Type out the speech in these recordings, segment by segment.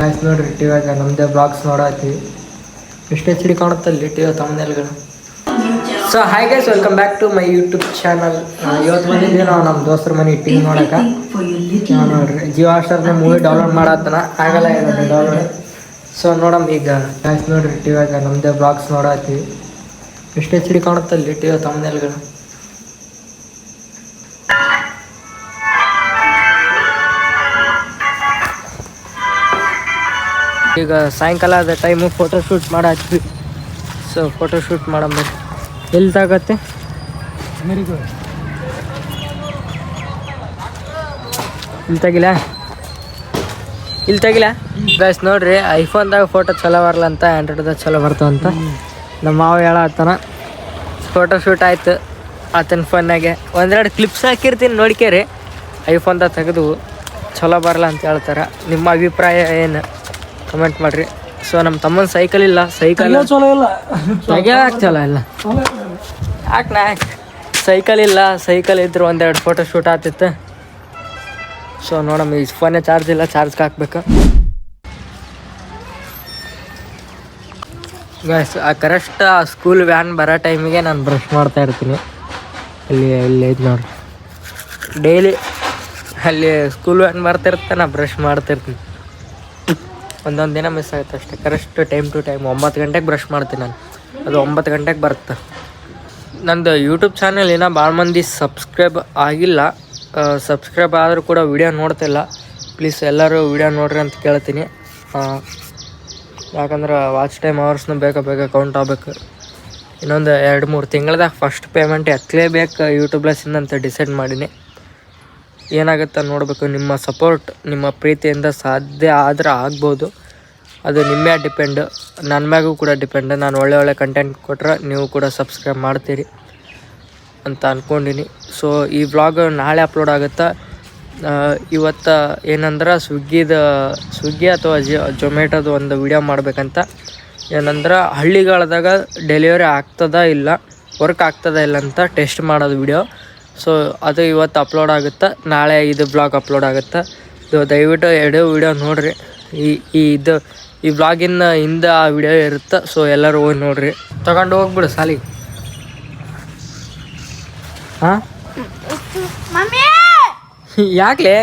Guys ನೋಡ್ರಿ ಟಿವ್ಯಾಗ ನಮ್ಮದೇ blogs ನೋಡತ್ತೀವಿ. ಎಷ್ಟು ಎಚ್ ಡಿ ಕಾಣುತ್ತಲ್ಲಿ ಟಿವಿ ತಮ್ಮನೆಲ್ಗಳು. So hi guys, welcome back to my YouTube channel. ಇವತ್ತು ಬಂದಿದ್ದೀವಿ ನಾವು ನಮ್ಮ ದೋಸ್ತರ ಮನೆ ಟಿವಿ ನೋಡೋಕೆ. ನೋಡ್ರಿ ಜಿಯೋ ಹಾಟ್ಸ್ಟಾರ್ನ ಮೂವಿ ಡೌನ್ಲೋಡ್ ಮಾಡತ್ತನ ಆಗಲ್ಲ ಇದೆ ಡೌನ್ಲೋಡ್. ಸೊ ನೋಡಮ್ ಈಗ. ಗಾಯ್ಸ್ ನೋಡ್ರಿ ಟಿವ್ಯಾಗ ನಮ್ಮದೇ ಬ್ಲಾಗ್ಸ್ ನೋಡತ್ತೀವಿ. ಎಷ್ಟು ಎಚ್ ಡಿ ಕಾಣುತ್ತಲ್ಲಿ ಟಿವಿ ತಮ್ಮನೆಲ್ಗಳು. ಈಗ ಸಾಯಂಕಾಲದ ಟೈಮು ಫೋಟೋಶೂಟ್ ಮಾಡತ್ವಿ. ಸೊ ಫೋಟೋಶೂಟ್ ಮಾಡಂಬ ಎಲ್ಲಿ ತಾಗತ್ತೆ ಇಲ್ಲಿ ತೆಗಿಲ್ಲ ಗೈಸ್. ನೋಡ್ರಿ ಐಫೋನ್ದಾಗ ಫೋಟೋ ಚಲೋ ಬರಲ್ಲ ಅಂತ, ಆ್ಯಂಡ್ರಾಯ್ಡ್ದಾಗ ಚಲೋ ಬರ್ತಾವಂತ ನಮ್ಮ ಮಾವ ಹೇಳತ್ತಾನ. ಫೋಟೋಶೂಟ್ ಆಯ್ತು ಆತನ ಫೋನ್ನಾಗೆ ಒಂದೆರಡು ಕ್ಲಿಪ್ಸ್ ಹಾಕಿರ್ತೀನಿ ನೋಡ್ಕೇರಿ. ಐಫೋನ್ದಾಗ ತೆಗೆದು ಚಲೋ ಬರಲ್ಲ ಅಂತ ಹೇಳ್ತಾರೆ. ನಿಮ್ಮ ಅಭಿಪ್ರಾಯ ಏನು ಕಮೆಂಟ್ ಮಾಡಿರಿ. ಸೊ ನಮ್ಮ ತಮ್ಮನ ಸೈಕಲ್ ಇಲ್ಲ, ಸೈಕಲ್ ಚಲೋ ಇಲ್ಲ ತೆಗಿಯಾಕ ಚಲೋ ಇಲ್ಲ. ಯಾಕೆ ಸೈಕಲ್ ಇಲ್ಲ, ಸೈಕಲ್ ಇದ್ರೆ ಒಂದೆರಡು ಫೋಟೋ ಶೂಟ್ ಆಗ್ತಿತ್ತು. ಸೊ ನೋಡಮ್ಮ, ಈ ಫೋನೇ ಚಾರ್ಜ್ ಇಲ್ಲ, ಚಾರ್ಜ್ಗೆ ಹಾಕ್ಬೇಕು. ಗೈಸ್ ಕರೆಕ್ಟ್ ಆ ಸ್ಕೂಲ್ ವ್ಯಾನ್ ಬರೋ ಟೈಮಿಗೆ ನಾನು ಬ್ರಷ್ ಮಾಡ್ತಾ ಇರ್ತೀನಿ. ಇಲ್ಲಿ ಐತೆ ನೋಡ್ರಿ, ಡೈಲಿ ಅಲ್ಲಿ ಸ್ಕೂಲ್ ವ್ಯಾನ್ ಬರ್ತಿರುತ್ತೆ, ನಾನು ಬ್ರಷ್ ಮಾಡ್ತಿರ್ತೀನಿ. ಒಂದೊಂದು ದಿನ ಮಿಸ್ ಆಗುತ್ತೆ ಅಷ್ಟೇ. ಕರೆಕ್ಟ್ ಟೈಮ್ ಟು ಟೈಮ್ 9 ಗಂಟೆಗೆ ಬ್ರಷ್ ಮಾಡ್ತೀನಿ ನಾನು. ಅದು 9 ಗಂಟೆಗೆ ಬರುತ್ತೆ. ನಂದು ಯೂಟ್ಯೂಬ್ ಚಾನಲ್ ಏನೋ ಭಾಳ ಮಂದಿ ಸಬ್ಸ್ಕ್ರೈಬ್ ಆಗಿಲ್ಲ. ಸಬ್ಸ್ಕ್ರೈಬ್ ಆದರೂ ಕೂಡ ವಿಡಿಯೋ ನೋಡ್ತಿಲ್ಲ. ಪ್ಲೀಸ್ ಎಲ್ಲರೂ ವಿಡಿಯೋ ನೋಡ್ರಿ ಅಂತ ಕೇಳ್ತೀನಿ. ಯಾಕಂದ್ರೆ ವಾಚ್ ಟೈಮ್ ಅವರ್ಸ್ನು ಬೇಗ ಕೌಂಟ್ ಆಗಬೇಕು. ಇನ್ನೊಂದು 2-3 ತಿಂಗಳದಾಗ ಫಸ್ಟ್ ಪೇಮೆಂಟ್ ಎತ್ತಲೇಬೇಕು ಯೂಟ್ಯೂಬ್ಲೆಸ್ಸಿಂದ ಅಂತ ಡಿಸೈಡ್ ಮಾಡೀನಿ. ಏನಾಗುತ್ತೆ ನೋಡಬೇಕು. ನಿಮ್ಮ ಸಪೋರ್ಟ್, ನಿಮ್ಮ ಪ್ರೀತಿಯಿಂದ ಸಾಧ್ಯ ಆದ್ರೆ ಆಗ್ಬೋದು. ಅದು ನಿಮ್ಮ ಡಿಪೆಂಡ್, ನನ್ನ ಮ್ಯಾಗೂ ಕೂಡ ಡಿಪೆಂಡ್. ನಾನು ಒಳ್ಳೆ ಕಂಟೆಂಟ್ ಕೊಟ್ರೆ ನೀವು ಕೂಡ ಸಬ್ಸ್ಕ್ರೈಬ್ ಮಾಡ್ತೀರಿ ಅಂತ ಅಂದ್ಕೊಂಡಿನಿ. ಸೊ ಈ ವ್ಲಾಗ್ ನಾಳೆ ಅಪ್ಲೋಡ್ ಆಗುತ್ತೆ. ಇವತ್ತು ಏನಂದ್ರೆ ಸ್ವಿಗ್ಗಿ ಅಥವಾ ಜೊಮ್ಯಾಟೋದು ಒಂದು ವಿಡಿಯೋ ಮಾಡಬೇಕಂತ. ಏನಂದ್ರೆ ಹಳ್ಳಿಗಳದಾಗ ಡೆಲಿವರಿ ಆಗ್ತದಾ ಇಲ್ಲ, ವರ್ಕ್ ಆಗ್ತದಾ ಇಲ್ಲ ಅಂತ ಟೆಸ್ಟ್ ಮಾಡೋದು ವಿಡಿಯೋ. ಸೊ ಅದು ಇವತ್ತು ಅಪ್ಲೋಡ್ ಆಗುತ್ತೆ, ನಾಳೆ ಇದು ಬ್ಲಾಗ್ ಅಪ್ಲೋಡ್ ಆಗುತ್ತೆ. ಇದು ದಯವಿಟ್ಟು 2 ವಿಡಿಯೋ ನೋಡಿರಿ. ಈ ಬ್ಲಾಗಿನ ಹಿಂದೆ ಆ ವಿಡಿಯೋ ಇರುತ್ತೆ. ಸೊ ಎಲ್ಲರೂ ಹೋಗಿ ನೋಡಿರಿ. ತಗೊಂಡು ಹೋಗ್ಬಿಡು ಸಾಲಿಗೆ. ಹಾಂ ಯಾಕ್ಲೆ?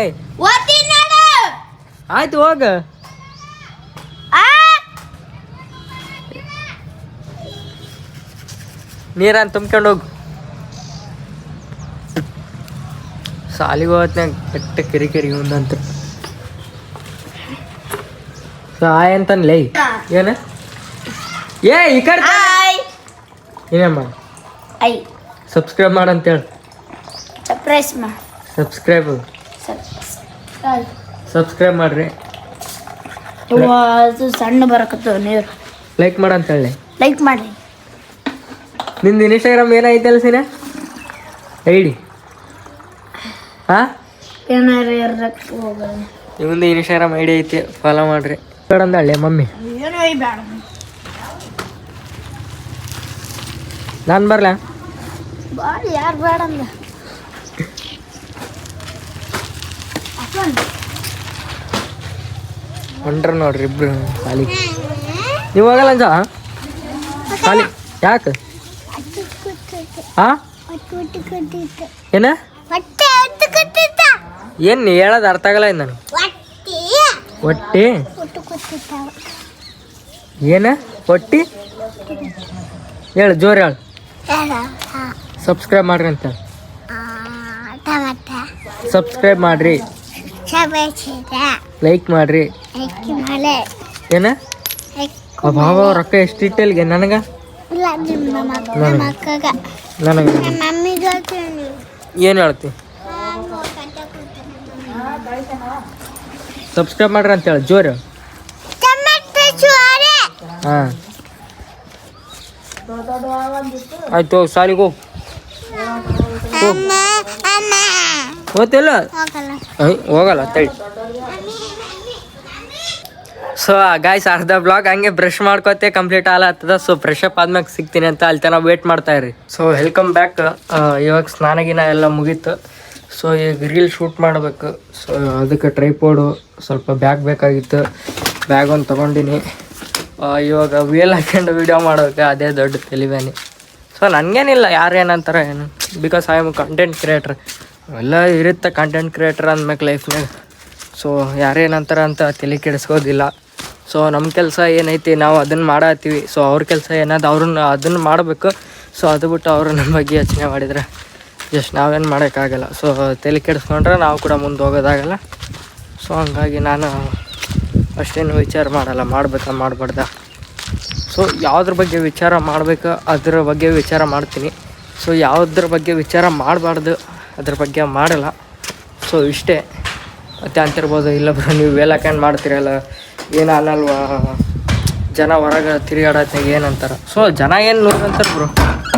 ಆಯ್ತು ಹೋಗ. ನೀರನ್ನು ತುಂಬ್ಕೊಂಡು ಹೋಗು. ಸಾಲಿಗೆ ಹೋಗ್ತಾಗ ಕೆಟ್ಟ ಕಿರಿಕಿರಿ ಒಂದಂತ. ಸೊ ಆಯ್ ಅಂತನ್ಲೇ ಏನು ಈ ಕಡೆ ಏನೇಮ್ಮ ಸಬ್ಸ್ಕ್ರೈಬ್ ಮಾಡಂತೇಳಿ. ಸಬ್ಸ್ಕ್ರೈಬ್ ಮಾಡ್ರಿ. ಸಣ್ಣ ಬರಕತ್ತ ನೀರು. ಲೈಕ್ ಮಾಡಂತೇಳಿ. ಲೈಕ್ ಮಾಡ್ರಿ. ನಿಂದು ಇನ್ಸ್ಟಾಗ್ರಾಮ್ ಏನೈತಲ್ಲ ಸೀನಾ ಐಡಿ? ಹಾಂ ನಿಮ್ದು ಇನ್ಸ್ಟಾಗ್ರಾಮ್ ಐಡಿ ಐತಿ, ಫಾಲೋ ಮಾಡ್ರಿ. ಬೇಡಂದಳ್ಳಿ ಮಮ್ಮಿ. ನಾನು ಬರಲ? ಯಾರು ಬೇಡಂದ? ಹೊಂಟ್ರ ನೋಡ್ರಿ ಇಬ್ರು ಸಾಲಿ. ನೀವು ಹೋಗಲ್ಲ ಅಂಜ ಸಾಲಿ? ಯಾಕೆ? ಹಾಂ ಏನ ಏನು ನೀ ಹೇಳೋದು ಅರ್ಥ ಆಗಲ್ಲ ಇನ್ನು ನನಗೆ. ಹೊಟ್ಟಿ ಏನ? ಹೊಟ್ಟಿ ಹೇಳು, ಜೋರು ಹೇಳು. ಸಬ್ಸ್ಕ್ರೈಬ್ ಮಾಡ್ರಿ ಅಂತ. ಸಬ್ಸ್ಕ್ರೈಬ್ ಮಾಡ್ರಿ, ಲೈಕ್ ಮಾಡ್ರಿ. ಏನ ಅಭಾವ ರೊಕ್ಕ ಎಷ್ಟು ಇಟ್ಟಲ್ಗೆ ನನಗೆ? ಏನು ಹೇಳ್ತಿ? ಸಬ್ಸ್ಕ್ರೈಬ್ ಮಾಡ್ರಿ ಅಂತ ಹೇಳಿ ಜೋರು. ಹಾಂ ಆಯ್ತು, ಸಾಲಿಗೆ ಹೋಗಿ ಹೋಗ್ತಿಲ್ಲ? ಹೋಗಲ್ಲ ತಳಿ. ಸೊ ಗಾಯ್ಸ್, ಅರ್ಧ ಬ್ಲಾಗ್ ಹಂಗೆ ಬ್ರಷ್ ಮಾಡ್ಕೋತೆ ಕಂಪ್ಲೀಟ್ ಆಗ್ಲತ್ತದ. ಸೊ ಫ್ರೆಶ್ ಅಪ್ ಆದ್ಮ್ಯಾಗ ಸಿಗ್ತೀನಿ ಅಂತ ಅಲ್ಲಿ ತನಕ ವೇಟ್ ಮಾಡ್ತಾ ಇರಿ. So welcome back. ಇವಾಗ ಸ್ನಾನಗಿನ ಎಲ್ಲ ಮುಗೀತು. ಸೊ ಈಗ ರೀಲ್ ಶೂಟ್ ಮಾಡಬೇಕು. ಸೊ ಅದಕ್ಕೆ ಟ್ರೈಪೋಡು ಸ್ವಲ್ಪ ಬ್ಯಾಗ್ ಬೇಕಾಗಿತ್ತು. ಬ್ಯಾಗ್ ಒಂದು ತೊಗೊಂಡಿನಿ. ಇವಾಗ ವೀಲ್ ಹಾಕ್ಕೊಂಡು ವೀಡಿಯೋ ಮಾಡೋಕೆ ಅದೇ ದೊಡ್ಡ ತಲೆಬೇನೆ. ಸೊ ನನಗೇನಿಲ್ಲ ಯಾರು ಏನಂತಾರೆ ಏನು, ಬಿಕಾಸ್ ಐ ಆಮ್ ಕಂಟೆಂಟ್ ಕ್ರಿಯೇಟ್ರ್. ಎಲ್ಲ ಇರುತ್ತೆ ಕಂಟೆಂಟ್ ಕ್ರಿಯೇಟ್ರ್ ಅಂದ್ಮೇಲೆ ಲೈಫ್ನಾಗ. ಸೊ ಯಾರೇನಂತಾರೆ ಅಂತ ತಲೆ ಕೆಡಿಸ್ಕೋದಿಲ್ಲ. ಸೊ ನಮ್ಮ ಕೆಲಸ ಏನೈತಿ ನಾವು ಅದನ್ನು ಮಾಡತ್ತೀವಿ. ಸೊ ಅವ್ರ ಕೆಲಸ ಏನಾದ್ರು ಅವ್ರನ್ನ ಅದನ್ನು ಮಾಡಬೇಕು. ಸೊ ಅದು ಬಿಟ್ಟು ಅವರು ನಮ್ಮ ಬಗ್ಗೆ ಯೋಚನೆ ಮಾಡಿದರೆ ಜಸ್ಟ್ ನಾವೇನು ಮಾಡೋಕ್ಕಾಗಲ್ಲ. ಸೊ ತಲೆ ಕೆಡಿಸ್ಕೊಂಡ್ರೆ ನಾವು ಕೂಡ ಮುಂದೆ ಹೋಗೋದಾಗಲ್ಲ. ಸೊ ಹಂಗಾಗಿ ನಾನು ಅಷ್ಟೇನು ವಿಚಾರ ಮಾಡಲ್ಲ, ಮಾಡ್ಬೇಕಾ ಮಾಡಬಾರ್ದ. ಸೊ ಯಾವುದ್ರ ಬಗ್ಗೆ ವಿಚಾರ ಮಾಡಬೇಕು ಅದ್ರ ಬಗ್ಗೆ ವಿಚಾರ ಮಾಡ್ತೀನಿ. ಸೊ ಯಾವುದ್ರ ಬಗ್ಗೆ ವಿಚಾರ ಮಾಡಬಾರ್ದು ಅದ್ರ ಬಗ್ಗೆ ಮಾಡಲ್ಲ. ಸೊ ಇಷ್ಟೇ. ಮತ್ತೆ ಅಂತಿರ್ಬೋದು, ಇಲ್ಲ ಬ್ರೋ ನೀವು ವೇಲ್ ಹಾಕೊಂಡು ಮಾಡ್ತೀರಲ್ಲ ಏನು ಅನ್ನಲ್ವಾ, ಜನ ಹೊರಗೆ ತಿರುಗಾಡತ್ನಾಗ ಏನಂತಾರೆ. ಸೊ ಜನ ಏನು ನೋಡ್ರಂತಾರೆ ಬ್ರೋ,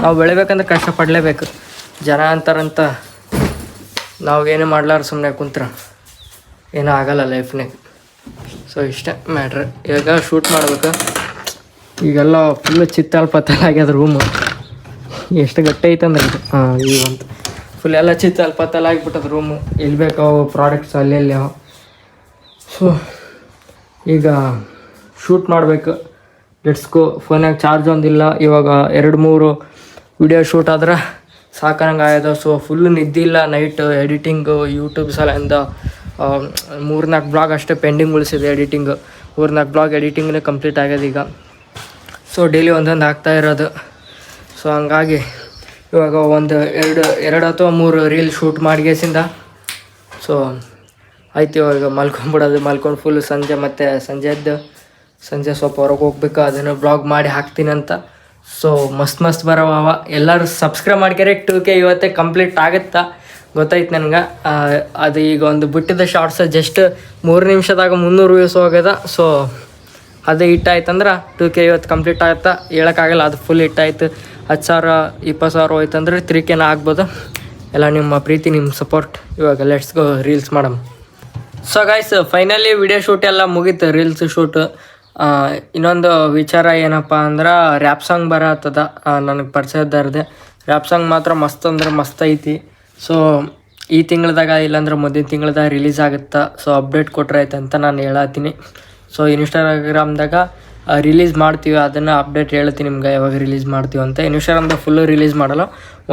ನಾವು ಬೆಳಿಬೇಕಂದ್ರೆ ಕಷ್ಟಪಡಲೇಬೇಕು. ಜನ ಅಂತಾರಂತ ನಾವು ಏನು ಮಾಡ್ಲಾರ ಸುಮ್ಮನೆ ಕುಂತ್ರ ಏನೂ ಆಗಲ್ಲ ಲೈಫ್ನಾಗ. ಸೊ ಇಷ್ಟೇ ಮ್ಯಾಟ್ರ್. ಈಗ ಶೂಟ್ ಮಾಡ್ಬೇಕು. ಈಗೆಲ್ಲ ಫುಲ್ಲು ಚಿತ್ತಲ್ ಪತ್ತಲ್ ಆಗ್ಯದ ರೂಮು. ಎಷ್ಟು ಗಟ್ಟಿ ಐತಂದ್ರೆ ಇದು ಈಗಂತ ಫುಲ್ ಎಲ್ಲ ಚಿತ್ತಲ್ ಪತ್ತಲ್ ಆಗಿಬಿಟ್ಟದ ರೂಮು. ಎಲ್ಲಿ ಬೇಕಾವು ಪ್ರಾಡಕ್ಟ್ಸ್ ಅಲ್ಲೆಲ್ಲಿ. ಸೊ ಈಗ ಶೂಟ್ ಮಾಡಬೇಕು. ಲೆಟ್ಸ್ಗೋ. ಫೋನಾಗ ಚಾರ್ಜ್ ಒಂದಿಲ್ಲ. ಇವಾಗ 2-3 ವಿಡಿಯೋ ಶೂಟ್ ಆದ್ರೆ ಸಾಕಂಗೆ ಆಗ್ಯದ. ಸೊ ಫುಲ್ಲು ನಿದ್ದಿಲ್ಲ ನೈಟ್. ಎಡಿಟಿಂಗು ಯೂಟ್ಯೂಬ್ ಸಲಿಂದ 3-4 ಬ್ಲಾಗ್ ಅಷ್ಟೇ ಪೆಂಡಿಂಗ್ ಉಳಿಸಿದೆ ಎಡಿಟಿಂಗು. 3-4 ಬ್ಲಾಗ್ ಎಡಿಟಿಂಗ್ನೇ ಕಂಪ್ಲೀಟ್ ಆಗ್ಯದ ಈಗ. ಸೊ ಡೈಲಿ ಒಂದೊಂದು ಆಗ್ತಾ ಇರೋದು. ಸೊ ಹಂಗಾಗಿ ಇವಾಗ 2 ಅಥವಾ 3 ರೀಲ್ ಶೂಟ್ ಮಾಡಿಗೆಸಿಂದ ಸೊ ಆಯ್ತು. ಇವಾಗ ಮಲ್ಕೊಂಡು ಫುಲ್ ಸಂಜೆ ಮತ್ತು ಸಂಜೆ ಸ್ವಲ್ಪ ಹೊರಗೆ ಹೋಗ್ಬೇಕು. ಅದನ್ನು ಬ್ಲಾಗ್ ಮಾಡಿ ಹಾಕ್ತೀನಿ ಅಂತ. ಸೊ ಮಸ್ತ್ ಬರೋವ. ಎಲ್ಲರೂ ಸಬ್ಸ್ಕ್ರೈಬ್ ಮಾಡ್ಕ್ಯಾರೆ. 2K ಇವತ್ತೇ ಕಂಪ್ಲೀಟ್ ಆಗುತ್ತಾ ಗೊತ್ತಾಯ್ತು ನನಗೆ. ಅದು ಈಗ ಒಂದು ಬಿಟ್ಟಿದ್ದ ಶಾರ್ಟ್ಸ್ ಜಸ್ಟ್ 3 ನಿಮಿಷದಾಗ 300 ವ್ಯೂಸ್ ಹೋಗ್ಯದ. ಸೊ ಅದು ಹಿಟ್ಟಾಯ್ತಂದ್ರೆ 2K ಇವತ್ತು ಕಂಪ್ಲೀಟ್ ಆಗುತ್ತಾ ಹೇಳೋಕ್ಕಾಗಲ್ಲ. ಅದು ಫುಲ್ ಹಿಟ್ಟಾಯ್ತು. 10,000 20,000 ಹೋಯ್ತಂದ್ರೆ 3Kನ ಆಗ್ಬೋದು. ಎಲ್ಲ ನಿಮ್ಮ ಪ್ರೀತಿ, ನಿಮ್ಮ ಸಪೋರ್ಟ್. ಇವಾಗ let's go reels madam. So guys finally video shoot ಎಲ್ಲ ಮುಗೀತು, ರೀಲ್ಸ್ ಶೂಟ್. ಇನ್ನೊಂದು ವಿಚಾರ ಏನಪ್ಪ ಅಂದ್ರೆ ರ್ಯಾಪ್ ಸಾಂಗ್ ಬರತ್ತದ ನನಗೆ ಪರಿಚಯದ್ದಾರದೆ. ರ್ಯಾಪ್ ಸಾಂಗ್ ಮಾತ್ರ ಮಸ್ತ್ ಅಂದ್ರೆ ಮಸ್ತ್ ಐತಿ. ಸೊ ಈ ತಿಂಗಳದಾಗ ಇಲ್ಲಾಂದ್ರೆ ಮುಂದಿನ ತಿಂಗಳದಾಗ ರಿಲೀಸ್ ಆಗುತ್ತಾ. ಸೊ ಅಪ್ಡೇಟ್ ಕೊಟ್ರೆ ಆಯ್ತು ಅಂತ ನಾನು ಹೇಳತ್ತೀನಿ. ಸೊ ಇನ್ಸ್ಟಾಗ್ರಾಮ್ದಾಗ ರಿಲೀಸ್ ಮಾಡ್ತೀವಿ, ಅದನ್ನು ಅಪ್ಡೇಟ್ ಹೇಳ್ತೀನಿ ನಿಮ್ಗೆ ಯಾವಾಗ ರಿಲೀಸ್ ಮಾಡ್ತೀವಿ ಅಂತ. ಇನ್ಸ್ಟಾಗ್ರಾಮ್ದಾಗ ಫುಲ್ಲು ರಿಲೀಸ್ ಮಾಡಲ್ಲ,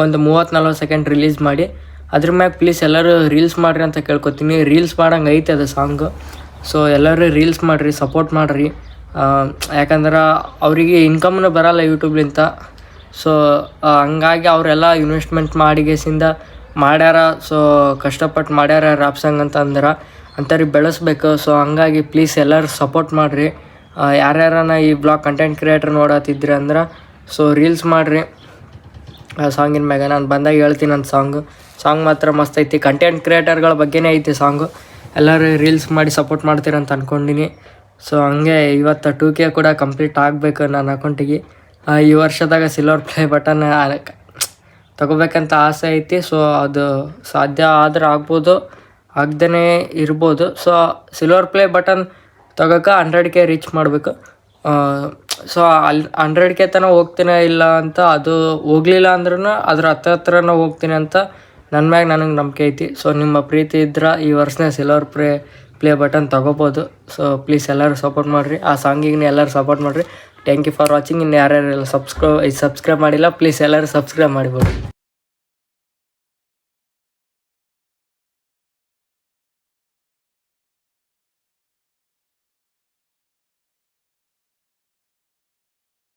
ಒಂದು 30-40 ಸೆಕೆಂಡ್ ರಿಲೀಸ್ ಮಾಡಿ ಅದ್ರ ಮ್ಯಾಗ ಪ್ಲೀಸ್ ಎಲ್ಲರೂ ರೀಲ್ಸ್ ಮಾಡಿರಿ ಅಂತ ಕೇಳ್ಕೊತೀನಿ. ರೀಲ್ಸ್ ಮಾಡಂಗೆ ಐತೆ ಅದು ಸಾಂಗು. ಸೊ ಎಲ್ಲರೂ ರೀಲ್ಸ್ ಮಾಡಿರಿ, ಸಪೋರ್ಟ್ ಮಾಡಿರಿ. ಯಾಕಂದ್ರೆ ಅವರಿಗೆ ಇನ್ಕಮ್ನು ಬರಲ್ಲ ಯೂಟ್ಯೂಬ್ಲಿಂದ. ಸೊ ಹಂಗಾಗಿ ಅವರೆಲ್ಲ ಇನ್ವೆಸ್ಟ್ಮೆಂಟ್ ಮಾಡಿಗೆಸಿಂದ ಮಾಡ್ಯಾರ. ಸೊ ಕಷ್ಟಪಟ್ಟು ಮಾಡ್ಯಾರ ರ್ಯಾಪ್ ಸಾಂಗ್ ಅಂತ ಅಂದ್ರೆ ಅಂಥವ್ರಿಗೆ ಬೆಳೆಸ್ಬೇಕು. ಸೊ ಹಂಗಾಗಿ ಪ್ಲೀಸ್ ಎಲ್ಲರೂ ಸಪೋರ್ಟ್ ಮಾಡಿರಿ. ಯಾರ್ಯಾರನ ಈ ಬ್ಲಾಗ್ ಕಂಟೆಂಟ್ ಕ್ರಿಯೇಟರ್ ನೋಡತ್ತಿದ್ರಿ ಅಂದ್ರೆ ಸೊ ರೀಲ್ಸ್ ಮಾಡಿರಿ ಆ ಸಾಂಗಿನ ಮ್ಯಾಗ. ನಾನು ಬಂದಾಗ ಹೇಳ್ತೀನಿ ಅಂತ ಸಾಂಗ್ ಮಾತ್ರ ಮಸ್ತ್ ಐತಿ. ಕಂಟೆಂಟ್ ಕ್ರಿಯೇಟರ್ಗಳ ಬಗ್ಗೆನೇ ಐತಿ ಸಾಂಗು. ಎಲ್ಲರೂ ರೀಲ್ಸ್ ಮಾಡಿ ಸಪೋರ್ಟ್ ಮಾಡ್ತೀರಂತ ಅಂದ್ಕೊಂಡಿನಿ. ಸೊ ಹಂಗೆ ಇವತ್ತು 2K ಕೂಡ ಕಂಪ್ಲೀಟ್ ಆಗಬೇಕು ನನ್ನ ಅಕೌಂಟಿಗೆ. ಈ ವರ್ಷದಾಗ ಸಿಲ್ವರ್ ಪ್ಲೇ ಬಟನ್ ತಗೋಬೇಕಂತ ಆಸೆ ಐತಿ. ಸೊ ಅದು ಸಾಧ್ಯ ಆದ್ರೆ ಆಗ್ಬೋದು, ಆಗದೇ ಇರ್ಬೋದು. ಸೊ ಸಿಲ್ವರ್ ಪ್ಲೇ ಬಟನ್ ತಗೋಕೆ 100K ರೀಚ್ ಮಾಡಬೇಕು. ಸೊ 100K ತನಕ ಹೋಗ್ತೀನಿ ಇಲ್ಲ ಅಂತ, ಅದು ಹೋಗಲಿಲ್ಲ ಅಂದ್ರೂ ಅದ್ರ ಹತ್ರನ ಹೋಗ್ತೀನಿ ಅಂತ ನನ್ನ ಮ್ಯಾಗ ನನಗೆ ನಂಬಿಕೆ ಐತಿ. ಸೊ ನಿಮ್ಮ ಪ್ರೀತಿ ಇದ್ರೆ ಈ ವರ್ಷನೇ ಸಿಲ್ವರ್ ಪ್ಲೇ ಬಟನ್ ತೊಗೋಬೋದು. ಸೊ ಪ್ಲೀಸ್ ಎಲ್ಲರೂ ಸಪೋರ್ಟ್ ಮಾಡಿರಿ. ಆ ಸಾಂಗಿಗೆ ಎಲ್ಲರೂ ಸಪೋರ್ಟ್ ಮಾಡಿರಿ. Thank you for watching. ಇನ್ನು ಯಾರ್ಯಾರೆಲ್ಲ ಸಬ್ಸ್ಕ್ರೈಬ್ ಮಾಡಿಲ್ಲ ಪ್ಲೀಸ್ ಎಲ್ಲರೂ ಸಬ್ಸ್ಕ್ರೈಬ್ ಮಾಡಿಬಿಡ್ರಿ.